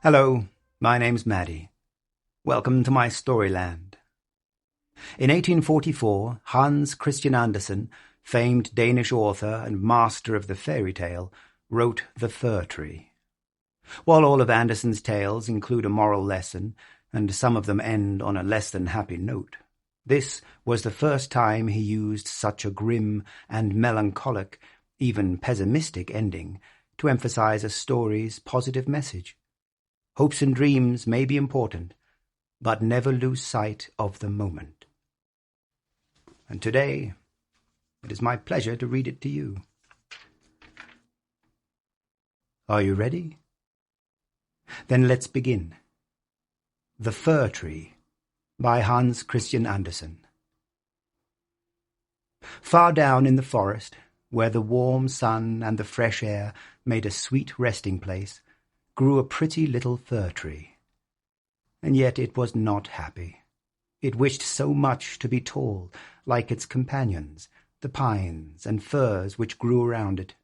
Hello, my name's Mattie. Welcome to my Storyland. In 1844, Hans Christian Andersen, famed Danish author and master of the fairy tale, wrote The Fir-Tree. While all of Andersen's tales include a moral lesson, and some of them end on a less than happy note, this was the first time he used such a grim and melancholic, even pessimistic ending to emphasize a story's positive message. Hopes and dreams may be important, but never lose sight of the moment. And today, it is my pleasure to read it to you. Are you ready? Then let's begin. The Fir-Tree by Hans Christian Andersen. Far down in the forest, where the warm sun and the fresh air made a sweet resting place, grew a pretty little fir-tree. And yet it was not happy. It wished so much to be tall, like its companions, the pines and firs which grew around it.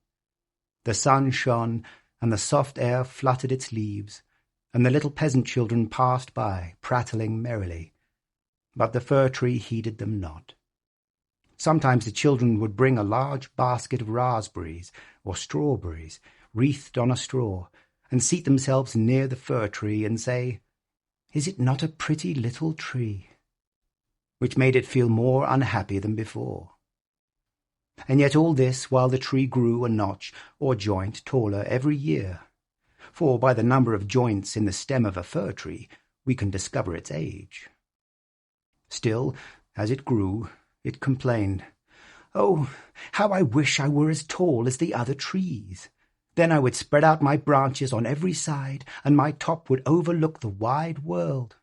The sun shone, and the soft air fluttered its leaves, and the little peasant children passed by, prattling merrily. But the fir-tree heeded them not. Sometimes the children would bring a large basket of raspberries or strawberries, wreathed on a straw, and seat themselves near the fir-tree and say, "Is it not a pretty little tree?" which made it feel more unhappy than before. And yet all this while the tree grew a notch or joint taller every year, for by the number of joints in the stem of a fir-tree we can discover its age. Still, as it grew, it complained, "Oh, how I wish I were as tall as the other trees! Then I would spread out my branches on every side, and my top would overlook the wide world.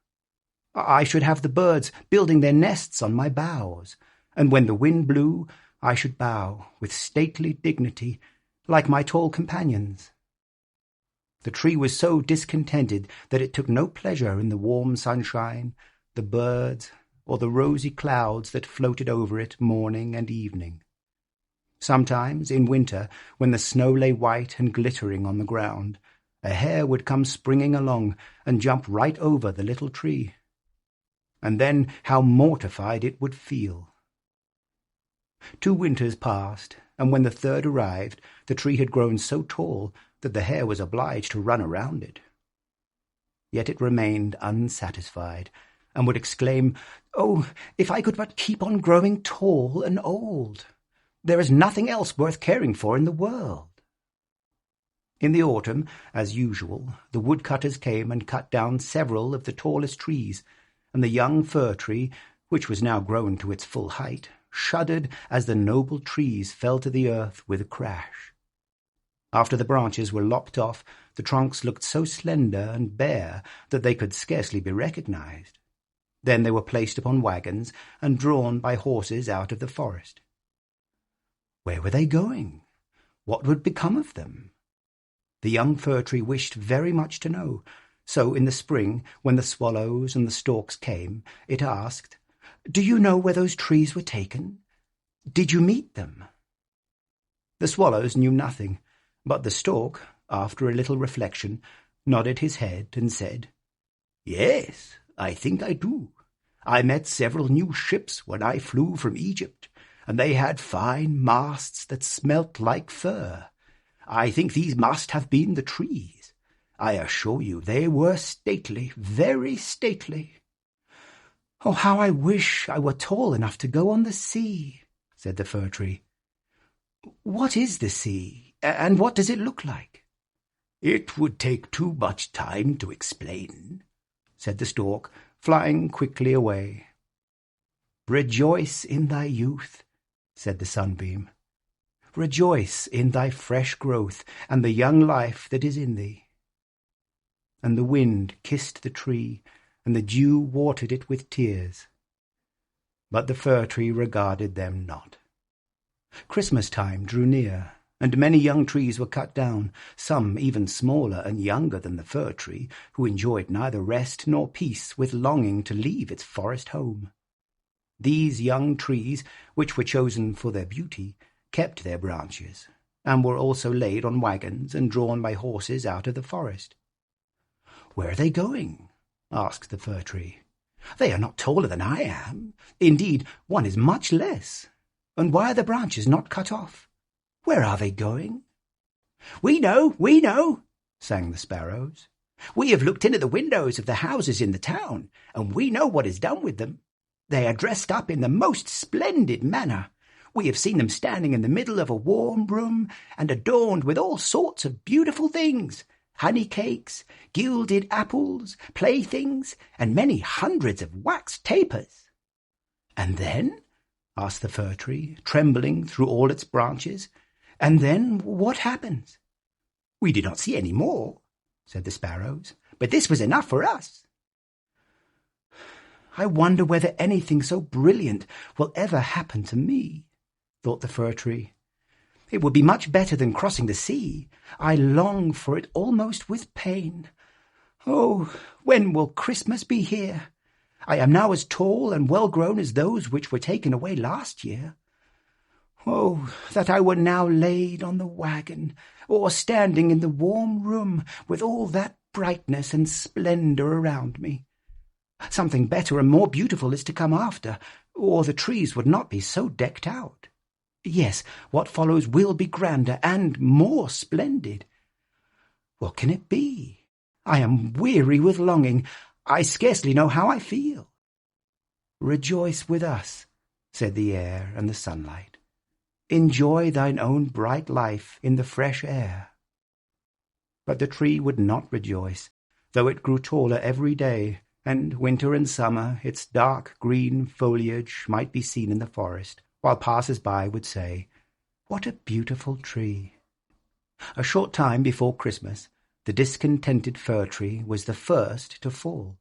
I should have the birds building their nests on my boughs, and when the wind blew, I should bow with stately dignity, like my tall companions." The tree was so discontented that it took no pleasure in the warm sunshine, the birds, or the rosy clouds that floated over it morning and evening. Sometimes, in winter, when the snow lay white and glittering on the ground, a hare would come springing along and jump right over the little tree. And then how mortified it would feel. 2 winters passed, and when the third arrived, the tree had grown so tall that the hare was obliged to run around it. Yet it remained unsatisfied, and would exclaim, "Oh, if I could but keep on growing tall and old! There is nothing else worth caring for in the world." In the autumn, as usual, the woodcutters came and cut down several of the tallest trees, and the young fir-tree, which was now grown to its full height, shuddered as the noble trees fell to the earth with a crash. After the branches were lopped off, the trunks looked so slender and bare that they could scarcely be recognized. Then they were placed upon wagons and drawn by horses out of the forest. Where were they going? What would become of them? The young fir-tree wished very much to know, so in the spring, when the swallows and the storks came, it asked, "Do you know where those trees were taken? Did you meet them?" The swallows knew nothing, but the stork, after a little reflection, nodded his head and said, "Yes, I think I do. I met several new ships when I flew from Egypt, and they had fine masts that smelt like fir. I think these must have been the trees. I assure you they were stately, very stately." "Oh, how I wish I were tall enough to go on the sea," said the fir-tree. "What is the sea, and what does it look like?" "It would take too much time to explain," said the stork, flying quickly away. "Rejoice in thy youth," said the sunbeam. "Rejoice in thy fresh growth and the young life that is in thee." And the wind kissed the tree, and the dew watered it with tears. But the fir-tree regarded them not. Christmas time drew near, and many young trees were cut down, some even smaller and younger than the fir-tree, who enjoyed neither rest nor peace with longing to leave its forest home. These young trees, which were chosen for their beauty, kept their branches, and were also laid on wagons and drawn by horses out of the forest. "Where are they going?" asked the Fir-Tree. "They are not taller than I am. Indeed, one is much less. And why are the branches not cut off? Where are they going?" We know," sang the sparrows. "We have looked in at the windows of the houses in the town, and we know what is done with them. They are dressed up in the most splendid manner. We have seen them standing in the middle of a warm room and adorned with all sorts of beautiful things, honey cakes, gilded apples, playthings, and many hundreds of wax tapers." "And then?" asked the Fir-Tree, trembling through all its branches. "And then what happens?" "We did not see any more," said the sparrows, "but this was enough for us." "I wonder whether anything so brilliant will ever happen to me," thought the Fir-Tree. "It would be much better than crossing the sea. I long for it almost with pain. Oh, when will Christmas be here? I am now as tall and well-grown as those which were taken away last year. Oh, that I were now laid on the wagon, or standing in the warm room with all that brightness and splendour around me. Something better and more beautiful is to come after, or the trees would not be so decked out. Yes, what follows will be grander and more splendid. What can it be? I am weary with longing. I scarcely know how I feel." "Rejoice with us," said the air and the sunlight. "Enjoy thine own bright life in the fresh air." But the tree would not rejoice, though it grew taller every day, and winter and summer its dark green foliage might be seen in the forest, while passers-by would say, "What a beautiful tree!" A short time before Christmas, the discontented Fir-Tree was the first to fall.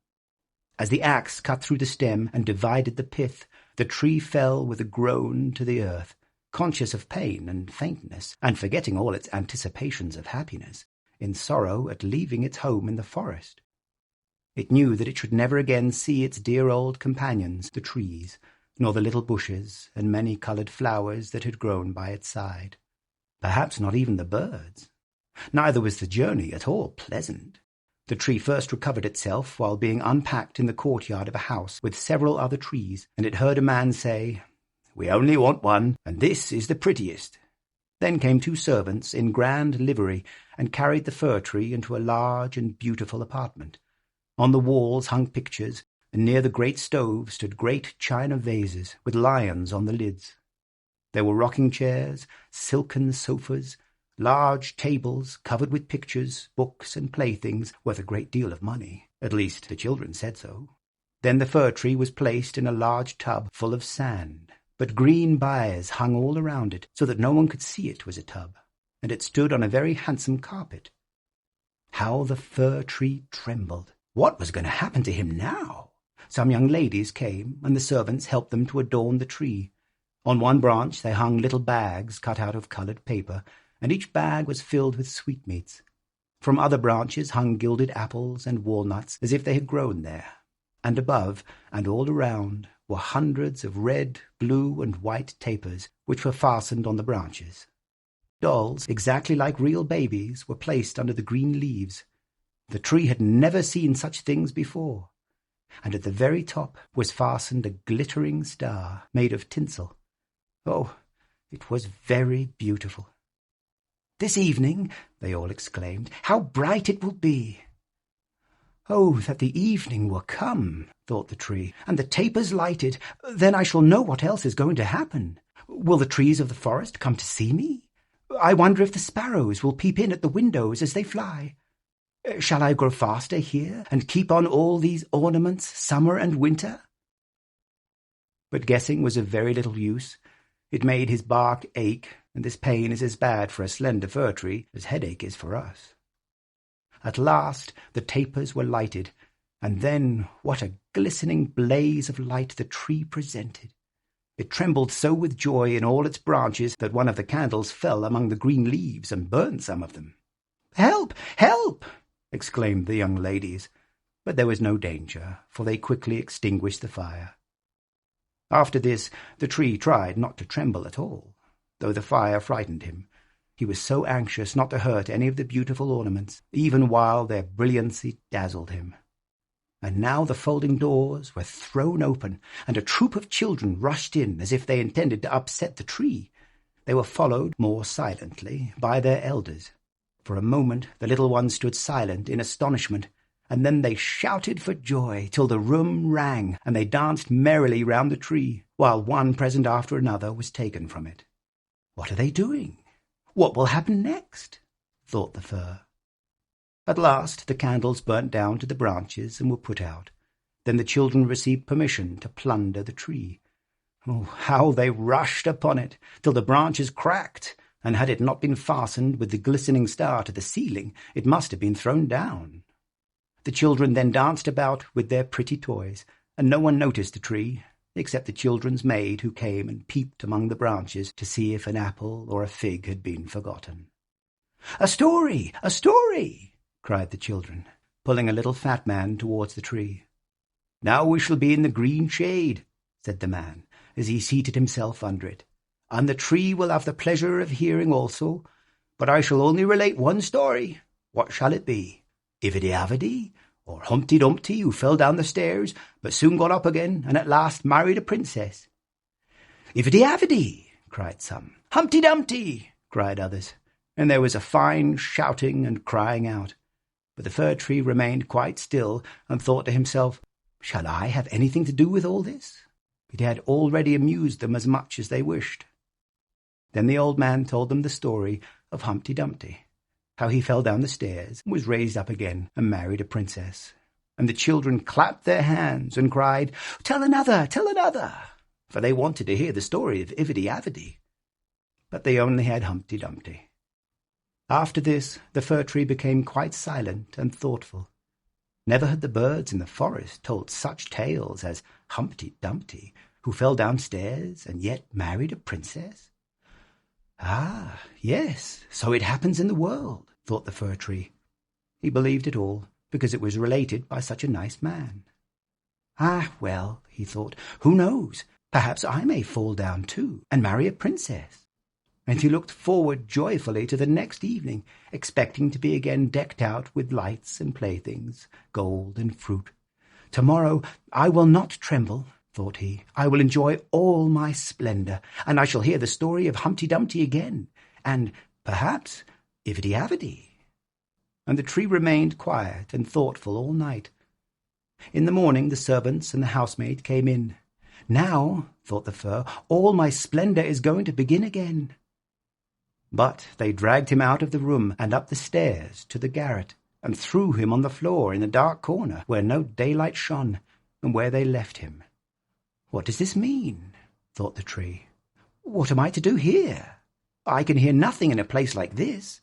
As the axe cut through the stem and divided the pith, the tree fell with a groan to the earth, conscious of pain and faintness, and forgetting all its anticipations of happiness, in sorrow at leaving its home in the forest. It knew that it should never again see its dear old companions, the trees, nor the little bushes and many-coloured flowers that had grown by its side. Perhaps not even the birds. Neither was the journey at all pleasant. The tree first recovered itself while being unpacked in the courtyard of a house with several other trees, and it heard a man say, "We only want one, and this is the prettiest." Then came two servants in grand livery and carried the Fir-Tree into a large and beautiful apartment. On the walls hung pictures, and near the great stove stood great china vases with lions on the lids. There were rocking chairs, silken sofas, large tables covered with pictures, books, and playthings worth a great deal of money. At least the children said so. Then the Fir-Tree was placed in a large tub full of sand, but green baies hung all around it, so that no one could see it was a tub, and it stood on a very handsome carpet. How the Fir-Tree trembled! What was going to happen to him now? Some young ladies came, and the servants helped them to adorn the tree. On one branch they hung little bags cut out of coloured paper, and each bag was filled with sweetmeats. From other branches hung gilded apples and walnuts, as if they had grown there. And above, and all around, were hundreds of red, blue, and white tapers, which were fastened on the branches. Dolls, exactly like real babies, were placed under the green leaves. The tree had never seen such things before, and at the very top was fastened a glittering star made of tinsel. Oh, it was very beautiful. "This evening," they all exclaimed, "how bright it will be!" "Oh, that the evening were come," thought the tree, "and the tapers lighted, then I shall know what else is going to happen. Will the trees of the forest come to see me? I wonder if the sparrows will peep in at the windows as they fly. Shall I grow faster here, and keep on all these ornaments summer and winter?" But guessing was of very little use. It made his bark ache, and this pain is as bad for a slender Fir-Tree as headache is for us. At last the tapers were lighted, and then what a glistening blaze of light the tree presented! It trembled so with joy in all its branches that one of the candles fell among the green leaves and burned some of them. "Help! Help!" exclaimed the young ladies, but there was no danger, for they quickly extinguished the fire. After this the tree tried not to tremble at all, though the fire frightened him, He was so anxious not to hurt any of the beautiful ornaments, even while their brilliancy dazzled him. And now the folding doors were thrown open, and a troop of children rushed in as if they intended to upset the tree. They were followed, more silently, by their elders. For a moment the little ones stood silent in astonishment, and then they shouted for joy till the room rang, and they danced merrily round the tree, while one present after another was taken from it. "What are they doing? What will happen next?" thought the fir. At last the candles burnt down to the branches and were put out. Then the children received permission to plunder the tree. Oh, how they rushed upon it, till the branches cracked, and had it not been fastened with the glistening star to the ceiling, it must have been thrown down. The children then danced about with their pretty toys, and no one noticed the tree, except the children's maid, who came and peeped among the branches to see if an apple or a fig had been forgotten. "A story! A story!" cried the children, pulling a little fat man towards the tree. "Now we shall be in the green shade," said the man, as he seated himself under it, "and the tree will have the pleasure of hearing also, but I shall only relate one story. What shall it be? Ivedy-Avedy, or Humpty-Dumpty, who fell down the stairs, but soon got up again, and at last married a princess?" "Ivedy-Avedy!" cried some. "Humpty-Dumpty!" cried others, and there was a fine shouting and crying out. But the fir-tree remained quite still, and thought to himself, "Shall I have anything to do with all this?" It had already amused them as much as they wished. Then the old man told them the story of Humpty-Dumpty, how he fell down the stairs, was raised up again, and married a princess. And the children clapped their hands and cried, "Tell another, tell another," for they wanted to hear the story of Ivedy-Avedy. But they only had Humpty-Dumpty. After this the fir-tree became quite silent and thoughtful. Never had the birds in the forest told such tales as Humpty-Dumpty, who fell downstairs and yet married a princess. "Ah, yes, so it happens in the world," thought the fir-tree. He believed it all, because it was related by such a nice man. "Ah, well," he thought, "who knows? Perhaps I may fall down too, and marry a princess." And he looked forward joyfully to the next evening, expecting to be again decked out with lights and playthings, gold and fruit. "Tomorrow I will not tremble," thought he. "I will enjoy all my splendour, and I shall hear the story of Humpty-Dumpty again, and, perhaps, Ivedy-Avedy." And the tree remained quiet and thoughtful all night. In the morning the servants and the housemaid came in. "Now," thought the fir, "all my splendour is going to begin again." But they dragged him out of the room and up the stairs to the garret, and threw him on the floor in the dark corner where no daylight shone, and where they left him. "What does this mean?" thought the tree. "What am I to do here? I can hear nothing in a place like this."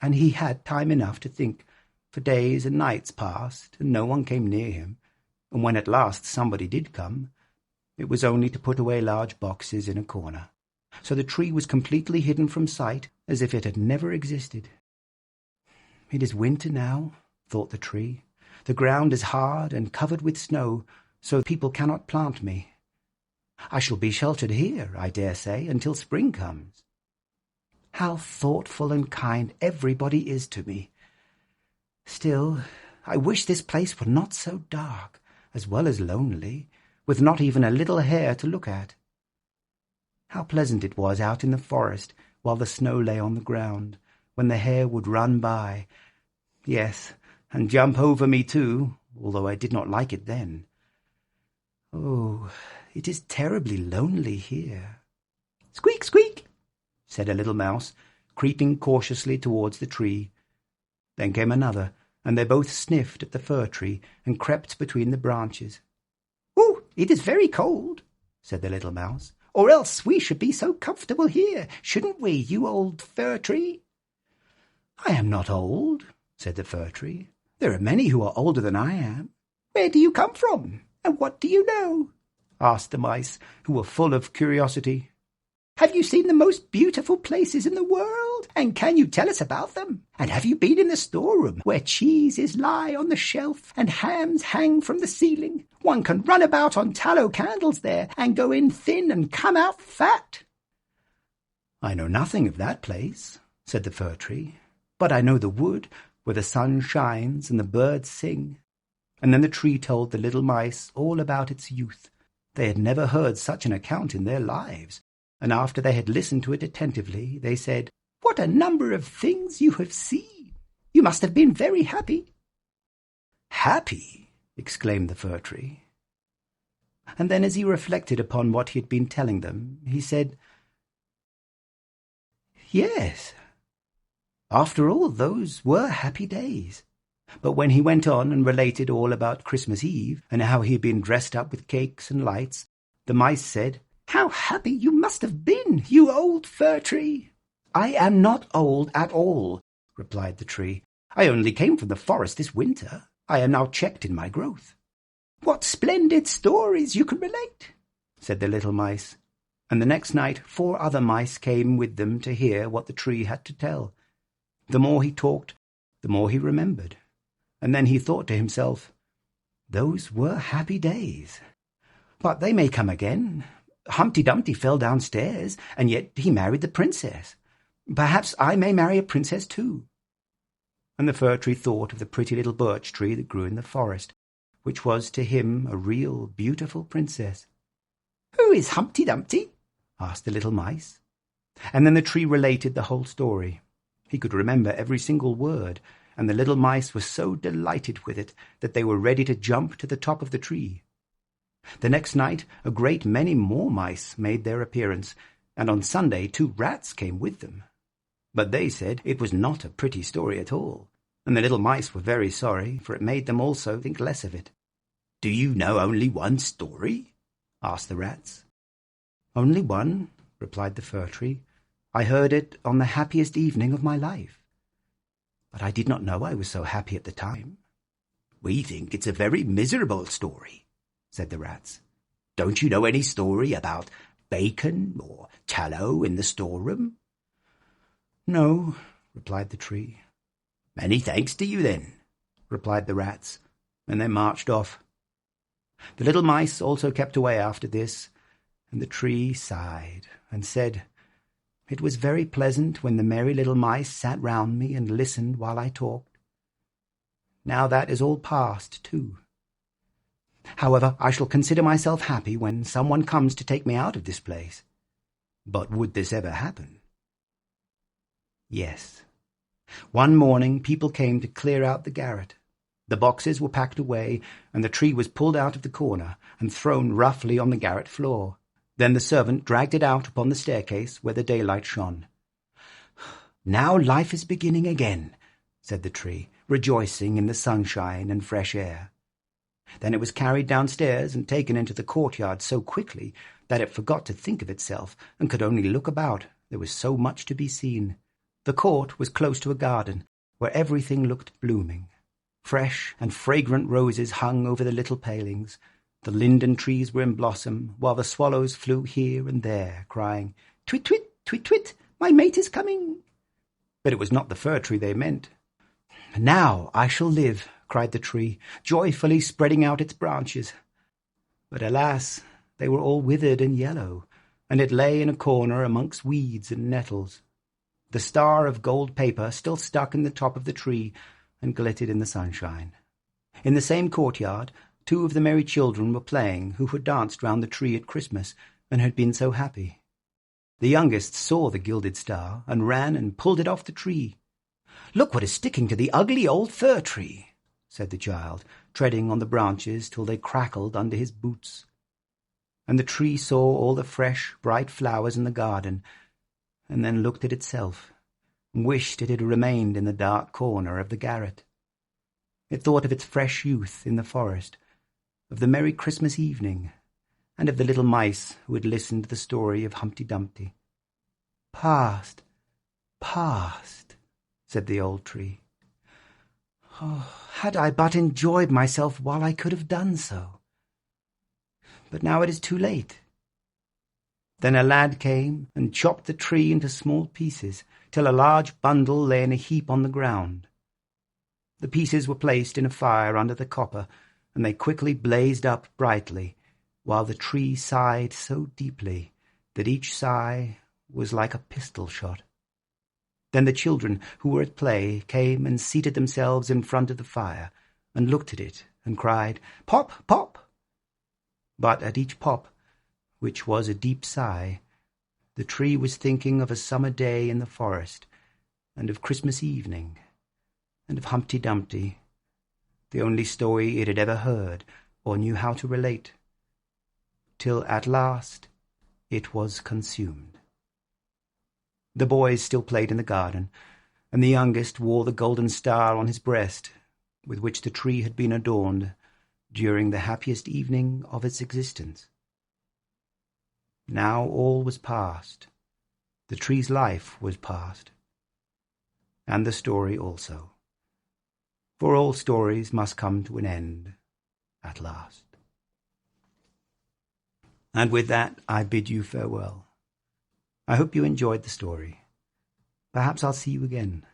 And he had time enough to think, for days and nights passed, and no one came near him, and when at last somebody did come, it was only to put away large boxes in a corner. So the tree was completely hidden from sight, as if it had never existed. "It is winter now," thought the tree. "The ground is hard and covered with snow, so people cannot plant me. I shall be sheltered here, I dare say, until spring comes. How thoughtful and kind everybody is to me. Still, I wish this place were not so dark, as well as lonely, with not even a little hare to look at. How pleasant it was out in the forest while the snow lay on the ground, when the hare would run by. Yes, and jump over me too, although I did not like it then. Oh, it is terribly lonely here." "Squeak, squeak," said a little mouse, creeping cautiously towards the tree. Then came another, and they both sniffed at the fir-tree and crept between the branches. "Oh, it is very cold," said the little mouse, "or else we should be so comfortable here, shouldn't we, you old fir-tree?" "I am not old," said the fir-tree. "There are many who are older than I am." "Where do you come from, and what do you know?" asked the mice, who were full of curiosity. "Have you seen the most beautiful places in the world, and can you tell us about them? And have you been in the storeroom, where cheeses lie on the shelf and hams hang from the ceiling? One can run about on tallow candles there, and go in thin and come out fat." "I know nothing of that place," said the Fir-Tree, "but I know the wood where the sun shines and the birds sing." And then the tree told the little mice all about its youth. They had never heard such an account in their lives, and after they had listened to it attentively, they said, "What a number of things you have seen! You must have been very happy." "Happy!" exclaimed the Fir-Tree. And then, as he reflected upon what he had been telling them, he said, "Yes, after all, those were happy days." But when he went on and related all about Christmas Eve, and how he had been dressed up with cakes and lights, the mice said, "How happy you must have been, you old Fir-Tree!" "I am not old at all," replied the tree. "I only came from the forest this winter. I am now checked in my growth." "What splendid stories you can relate," said the little mice. And the next night 4 other mice came with them to hear what the tree had to tell. The more he talked, the more he remembered. And then he thought to himself, "Those were happy days. But they may come again. Humpty Dumpty fell downstairs, and yet he married the princess. Perhaps I may marry a princess too." And the Fir-Tree thought of the pretty little birch tree that grew in the forest, which was to him a real beautiful princess. "Who is Humpty Dumpty?" asked the little mice. And then the tree related the whole story. He could remember every single word, and the little mice were so delighted with it that they were ready to jump to the top of the tree. The next night a great many more mice made their appearance, and on Sunday 2 rats came with them. But they said it was not a pretty story at all, and the little mice were very sorry, for it made them also think less of it. "Do you know only one story?" asked the rats. "Only one," replied the Fir-Tree. "I heard it on the happiest evening of my life. But I did not know I was so happy at the time." "We think it's a very miserable story," said the rats. "Don't you know any story about bacon or tallow in the storeroom?" "No," replied the tree. "Many thanks to you, then," replied the rats, and they marched off. The little mice also kept away after this, and the tree sighed and said, "It was very pleasant when the merry little mice sat round me and listened while I talked. Now that is all past, too. However, I shall consider myself happy when someone comes to take me out of this place." But would this ever happen? Yes. One morning people came to clear out the garret. The boxes were packed away, and the tree was pulled out of the corner and thrown roughly on the garret floor. Then the servant dragged it out upon the staircase where the daylight shone. "Now life is beginning again," said the tree, rejoicing in the sunshine and fresh air. Then it was carried downstairs and taken into the courtyard so quickly that it forgot to think of itself and could only look about. There was so much to be seen. The court was close to a garden where everything looked blooming. Fresh and fragrant roses hung over the little palings. The linden trees were in blossom, while the swallows flew here and there, crying, "Twit, twit, twit, twit, my mate is coming." But it was not the Fir-Tree they meant. "Now I shall live," cried the tree, joyfully spreading out its branches. But alas, they were all withered and yellow, and it lay in a corner amongst weeds and nettles. The star of gold paper still stuck in the top of the tree and glittered in the sunshine. In the same courtyard, 2 of the merry children were playing who had danced round the tree at Christmas and had been so happy. The youngest saw the gilded star and ran and pulled it off the tree. "Look what is sticking to the ugly old Fir-Tree," said the child, treading on the branches till they crackled under his boots. And the tree saw all the fresh, bright flowers in the garden, and then looked at itself, and wished it had remained in the dark corner of the garret. It thought of its fresh youth in the forest, of the merry Christmas evening, and of the little mice who had listened to the story of Humpty Dumpty. "Past, past," said the old tree. "Oh, had I but enjoyed myself while I could have done so. But now it is too late." Then a lad came and chopped the tree into small pieces, till a large bundle lay in a heap on the ground. The pieces were placed in a fire under the copper, and they quickly blazed up brightly, while the tree sighed so deeply that each sigh was like a pistol shot. Then the children who were at play came and seated themselves in front of the fire, and looked at it, and cried, "Pop, pop!" But at each pop, which was a deep sigh, the tree was thinking of a summer day in the forest, and of Christmas evening, and of Humpty Dumpty, the only story it had ever heard or knew how to relate, till at last it was consumed. The boys still played in the garden, and the youngest wore the golden star on his breast, with which the tree had been adorned during the happiest evening of its existence. Now all was past. The tree's life was past, and the story also. For all stories must come to an end at last. And with that, I bid you farewell. I hope you enjoyed the story. Perhaps I'll see you again.